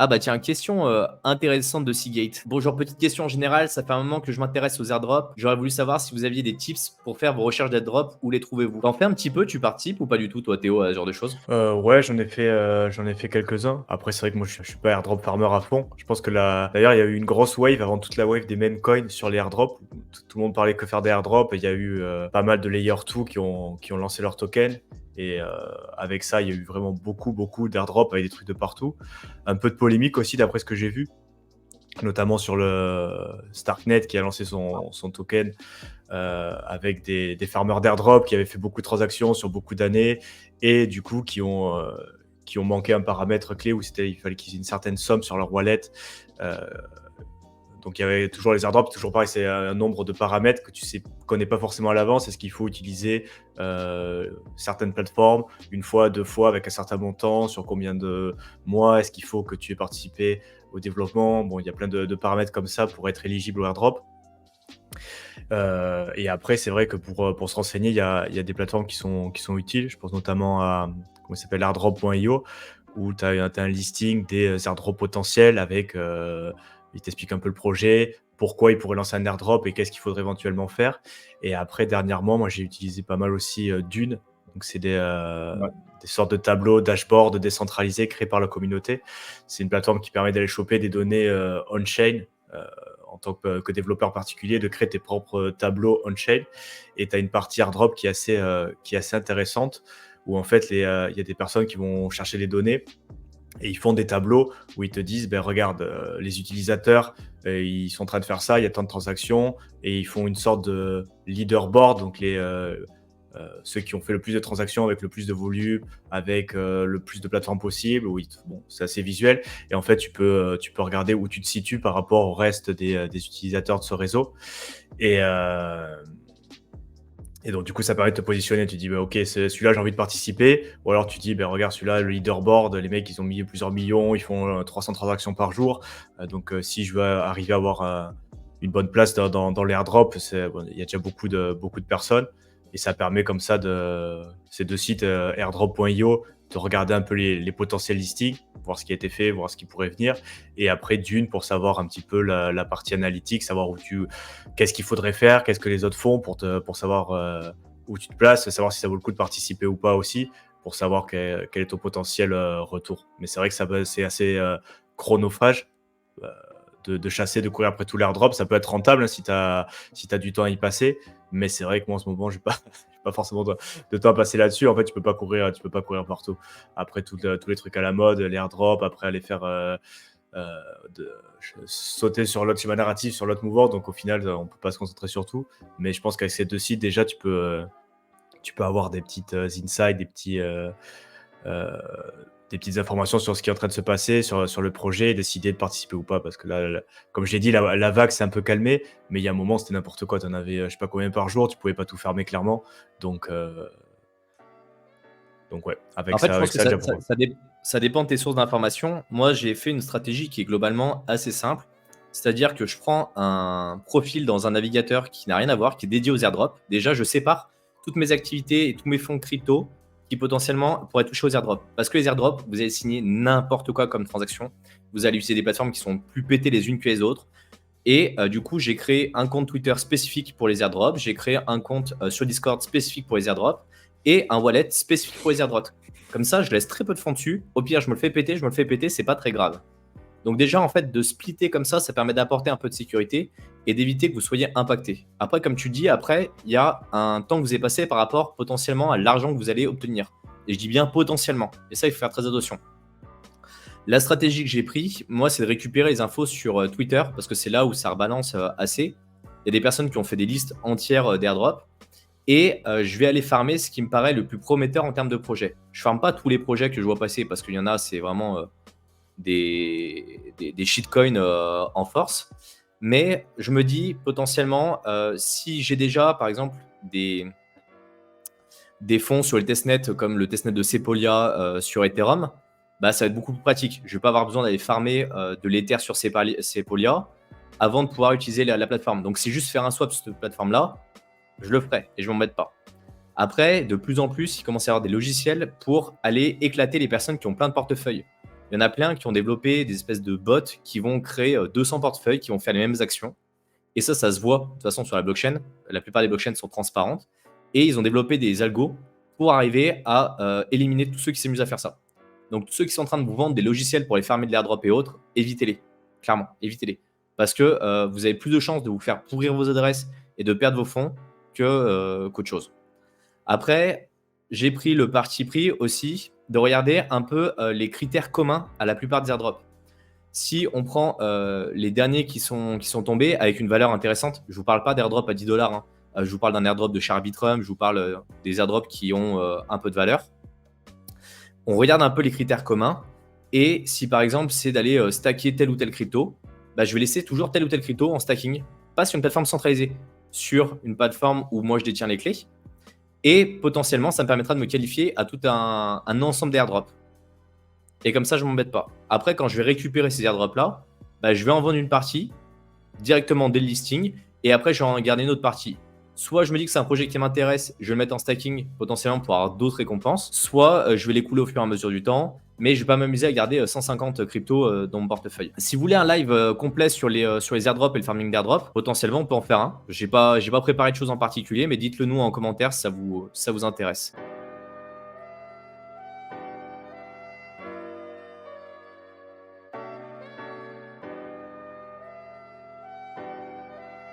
Ah bah tiens, question intéressante de Seagate. Bonjour, petite question générale, ça fait un moment que je m'intéresse aux airdrops. J'aurais voulu savoir si vous aviez des tips pour faire vos recherches d'airdrops, où les trouvez-vous? T'en fais un petit peu, tu participes ou pas du tout toi Théo à ce genre de choses? Ouais, j'en ai fait quelques-uns. Après, c'est vrai que moi, je suis pas airdrop farmer à fond. Je pense que d'ailleurs, il y a eu une grosse wave avant toute la wave des meme coins sur les airdrops. Tout le monde parlait que faire des airdrops. Et il y a eu pas mal de layer 2 qui ont lancé leur token. Et avec ça, il y a eu vraiment beaucoup d'airdrops avec des trucs de partout. Un peu de polémique aussi, d'après ce que j'ai vu, notamment sur le Starknet qui a lancé son token avec des farmers d'airdrop qui avaient fait beaucoup de transactions sur beaucoup d'années et du coup qui ont manqué un paramètre clé où il fallait qu'ils aient une certaine somme sur leur wallet. Euh, donc il y avait toujours les airdrops, toujours pareil, c'est un nombre de paramètres que tu connais pas forcément à l'avance. Est-ce qu'il faut utiliser certaines plateformes une fois, deux fois avec un certain montant, sur combien de mois? Est-ce qu'il faut que tu aies participé au développement? Bon, il y a plein de paramètres comme ça pour être éligible au airdrop. Et après, c'est vrai que pour se renseigner, il y a des plateformes qui sont utiles. Je pense notamment à comment ça s'appelle, airdrop.io, où tu as un listing des airdrops potentiels avec, il t'explique un peu le projet, pourquoi il pourrait lancer un airdrop et qu'est-ce qu'il faudrait éventuellement faire. Et après, dernièrement, moi, j'ai utilisé pas mal aussi Dune. Donc, c'est Ouais. des sortes de tableaux, dashboards décentralisés créés par la communauté. C'est une plateforme qui permet d'aller choper des données on-chain, en tant que développeur particulier, de créer tes propres tableaux on-chain. Et tu as une partie airdrop qui est assez intéressante, où en fait, il y a des personnes qui vont chercher les données et ils font des tableaux où ils te disent, ben, regarde, les utilisateurs, ils sont en train de faire ça, il y a tant de transactions, et ils font une sorte de leaderboard, donc ceux qui ont fait le plus de transactions avec le plus de volume, avec le plus de plateformes possible. Bon, c'est assez visuel. Et en fait, tu peux regarder où tu te situes par rapport au reste des utilisateurs de ce réseau. Et, euh, et donc, du coup, ça permet de te positionner. Tu dis, bah, OK, celui-là, j'ai envie de participer. Ou alors, tu dis, bah, regarde, celui-là, le leaderboard, les mecs, ils ont mis plusieurs millions, ils font 300 transactions par jour. Donc, si je veux arriver à avoir une bonne place dans les airdrops, bon, il y a déjà beaucoup de personnes. Et ça permet comme ça, ces deux sites, airdrop.io, de regarder un peu les potentiels listings, voir ce qui a été fait, voir ce qui pourrait venir. Et après, Dune, pour savoir un petit peu la partie analytique, savoir qu'est-ce qu'il faudrait faire, qu'est-ce que les autres font pour savoir où tu te places, savoir si ça vaut le coup de participer ou pas aussi, pour savoir quel est ton potentiel retour. Mais c'est vrai que c'est assez chronophage euh, de chasser, de courir après tous les airdrops. Ça peut être rentable, hein, si t'as du temps à y passer, mais c'est vrai que moi en ce moment, j'ai pas, j'ai pas forcément de temps à passer là-dessus. En fait, tu peux pas courir partout. Après, tous les trucs à la mode, les airdrops, après aller faire euh, de, sauter sur l'autre schéma narratif, sur l'autre mouvement. Donc au final, on peut pas se concentrer sur tout. Mais je pense qu'avec ces deux sites, déjà, tu peux avoir des petites insights, euh, des petites informations sur ce qui est en train de se passer, sur le projet, et décider de participer ou pas. Parce que là, comme je l'ai dit, la vague s'est un peu calmée, mais il y a un moment, c'était n'importe quoi. Tu en avais, je sais pas combien par jour, tu pouvais pas tout fermer clairement. Donc, donc ouais, En avec fait, ça, je pense avec que ça, ça, déjà ça- pour. ça dé- ça dépend de tes sources d'information. Moi, j'ai fait une stratégie qui est globalement assez simple. C'est-à-dire que je prends un profil dans un navigateur qui n'a rien à voir, qui est dédié aux airdrops. Déjà, je sépare toutes mes activités et tous mes fonds crypto qui potentiellement pourraient toucher aux airdrops. Parce que les airdrops, vous allez signer n'importe quoi comme transaction. Vous allez utiliser des plateformes qui sont plus pétées les unes que les autres. Et du coup, j'ai créé un compte Twitter spécifique pour les airdrops. J'ai créé un compte sur Discord spécifique pour les airdrops et un wallet spécifique pour les airdrops. Comme ça, je laisse très peu de fonds dessus. Au pire, je me le fais péter, c'est pas très grave. Donc déjà, en fait, de splitter comme ça permet d'apporter un peu de sécurité et d'éviter que vous soyez impacté. Après, comme tu dis, après, il y a un temps que vous avez passé par rapport potentiellement à l'argent que vous allez obtenir. Et je dis bien potentiellement. Et ça, il faut faire très attention. La stratégie que j'ai pris, moi, c'est de récupérer les infos sur Twitter parce que c'est là où ça rebalance assez. Il y a des personnes qui ont fait des listes entières d'airdrop et je vais aller farmer ce qui me paraît le plus prometteur en termes de projet. Je farme pas tous les projets que je vois passer parce qu'il y en a, c'est vraiment des shitcoins en force. Mais je me dis potentiellement, si j'ai déjà, par exemple, des fonds sur le testnet comme le testnet de Sepolia sur Ethereum, bah, ça va être beaucoup plus pratique. Je ne vais pas avoir besoin d'aller farmer de l'Ether sur Sepolia avant de pouvoir utiliser la plateforme. Donc, c'est juste faire un swap sur cette plateforme-là, je le ferai et je ne m'embête pas. Après, de plus en plus, il commence à y avoir des logiciels pour aller éclater les personnes qui ont plein de portefeuilles. il y en a plein qui ont développé des espèces de bots qui vont créer 200 portefeuilles qui vont faire les mêmes actions. Et ça se voit de toute façon sur la blockchain. La plupart des blockchains sont transparentes. Et ils ont développé des algos pour arriver à éliminer tous ceux qui s'amusent à faire ça. Donc, tous ceux qui sont en train de vous vendre des logiciels pour les farmer de l'airdrop et autres, évitez-les. Clairement, évitez-les. Parce que vous avez plus de chances de vous faire pourrir vos adresses et de perdre vos fonds qu'autre chose. Après, j'ai pris le parti pris aussi de regarder un peu les critères communs à la plupart des airdrops. Si on prend les derniers qui sont tombés avec une valeur intéressante, je ne vous parle pas d'airdrop à 10 $, hein. Je vous parle d'un airdrop de chez Arbitrum, je vous parle des airdrops qui ont un peu de valeur. On regarde un peu les critères communs et si par exemple c'est d'aller stacker tel ou tel crypto, bah, je vais laisser toujours tel ou tel crypto en stacking, pas sur une plateforme centralisée, sur une plateforme où moi je détiens les clés et potentiellement ça me permettra de me qualifier à tout un ensemble d'airdrops. Et comme ça, je ne m'embête pas. Après, quand je vais récupérer ces airdrops-là, bah, je vais en vendre une partie directement dès le listing et après, je vais en garder une autre partie. Soit je me dis que c'est un projet qui m'intéresse, je vais le mettre en stacking potentiellement pour avoir d'autres récompenses, soit je vais les couler au fur et à mesure du temps, mais je ne vais pas m'amuser à garder 150 cryptos dans mon portefeuille. Si vous voulez un live complet sur les airdrops et le farming d'airdrop, potentiellement on peut en faire un. J'ai pas préparé de choses en particulier, mais dites-le nous en commentaire si ça vous intéresse.